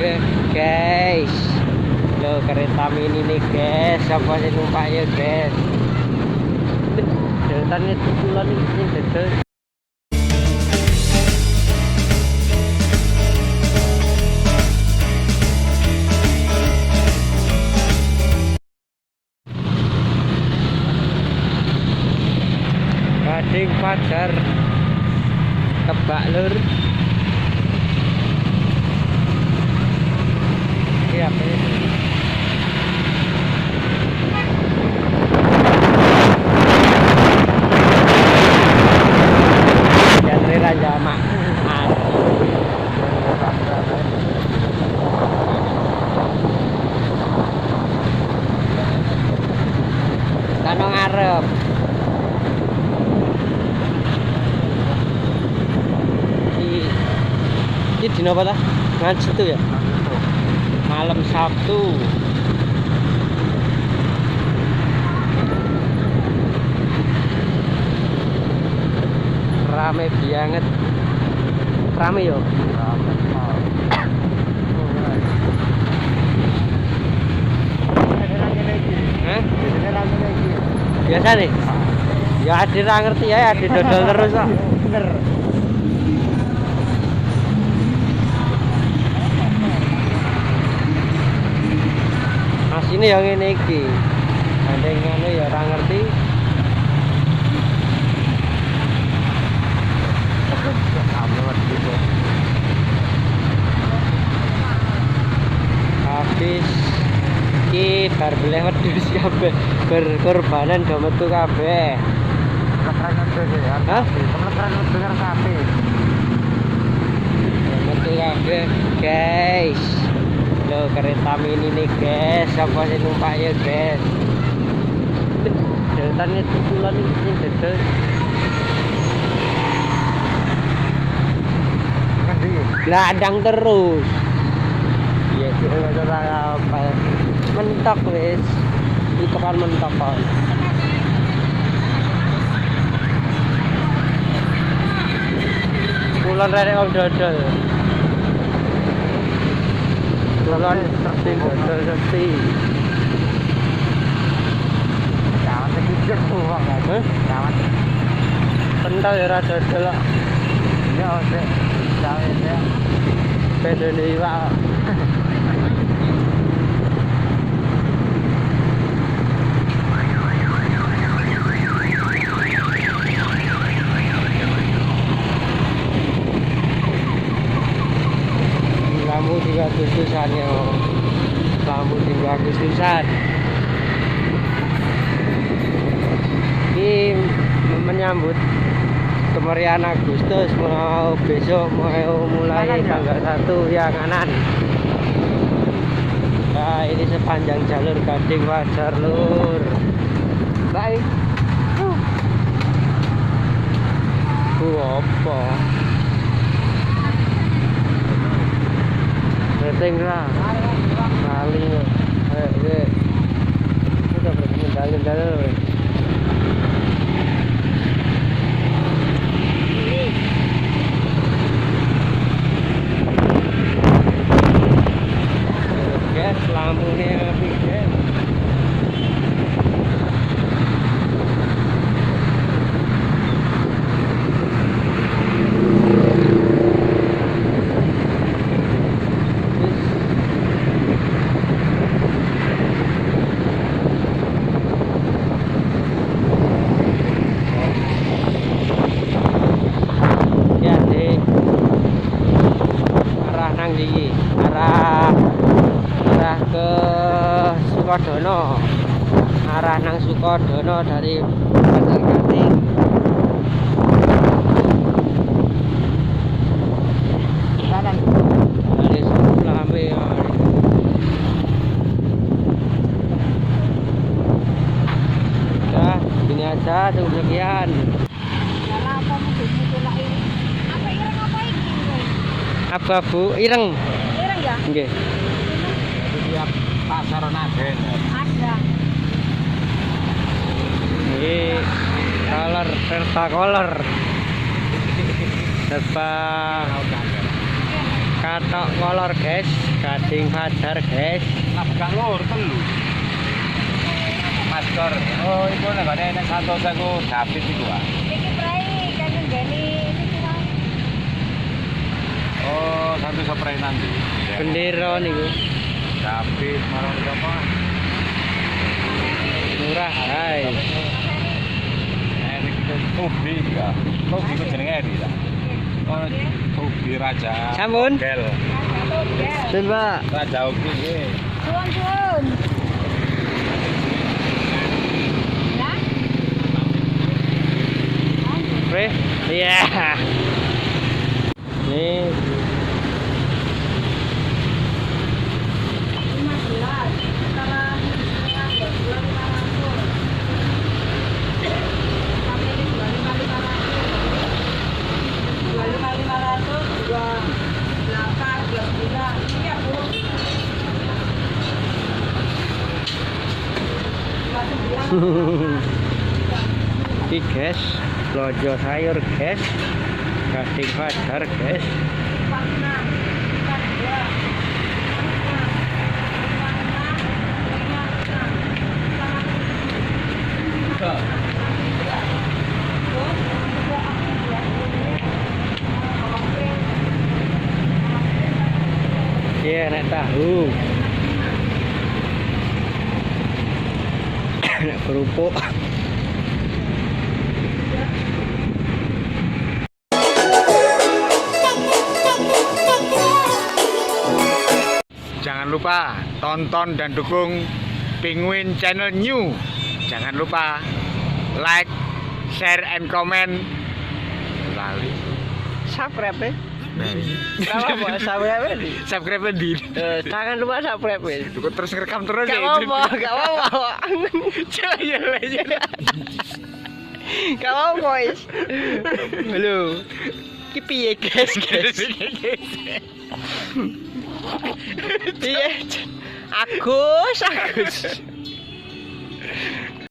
Oke guys, lo kereta mini nih guys, siapa sih numpak ya guys? Deretan itu pulang ini dedek. Gading Fajar Tebak Lur. Apa itu? Genre Raja Mak. Kano ngarep. Ini dino apa dah? Ngaji itu ya? Malam Sabtu. Rame banget. Rame yo. Biasa nih. Ya Adi ra ngerti ya, Adi dodol terus kok. Bener. Ini yang ini iki andengane ya ora ngerti. Habis iki bar boleh wedhus kabeh, berkorbanan do metu kabeh. Hah? Metu kabeh guys. Lo kereta mini nih guys, siapa sih numpak ya guys? Deretan itu pulang ini dedek. Geladang terus. Iya sih, apa? Mentok wes, itu kan mentok kan. Pulang dari om dodol. Pulang seperti dodol seperti. Jangan sedikit uang aja. Jangan. Pental ya rada dodol. Iya oke. Jangan ya. Beda nih pak. Lampu 3 Agustusan ya, lampu 3 Agustusan. Ini menyambut kemeriahan Agustus, mau besok mau mulai tanggal 1 ya kanan. Nah ini sepanjang jalur Gading Fajar Lur. Baik. Apa? Tinggal kali kita berkendali guys, lampunya api guys. Arah ke Sukodono, arah nang Sukodono dari Pasar Gading. Dari Sulame ya. Udah, ini aja cukup sekian. Apa Bu? Ireng. Ireng ya? Nggih. Jadi tiap pasar Naden. Ada. Ini color, serta color. Serta Katok ngolor guys, gading fajar guys. Nabrak lur telu. Masker. Oh, iku nek nek Santosa ku David iku, Pak. Iki prai kan nggeni iki cuma. Oh, Santosa prai nanti. Bendera niku. David marang apa? Murah guys. Erik Tobi ya. Tobi ku jenenge Eri ta. Oh, Tobi Raja. Sampun. Gel. Coba. Raja Oki nggih. Suwun. Ya. Pre. Iya. Nih. 15 antara 2500. Sampai ini 25.500, 28, 29. Iya, Bu. 29. Iki guys, lojo sayur guys. Gading fajar guys. 46. Iya, nek tahu. Nek kerupuk. Jangan lupa tonton dan dukung Penguin Channel New. Jangan lupa like, share, and comment. Lali. Subscribe ya. Apa subscribe di? Subscribe di. Jangan lupa subscribe ya. Terus ngerekam terus Gak ya. apa-apa, gak apa-apa. Gak apa-apa guys. Halo. Ki piye guys? Iya. Agus.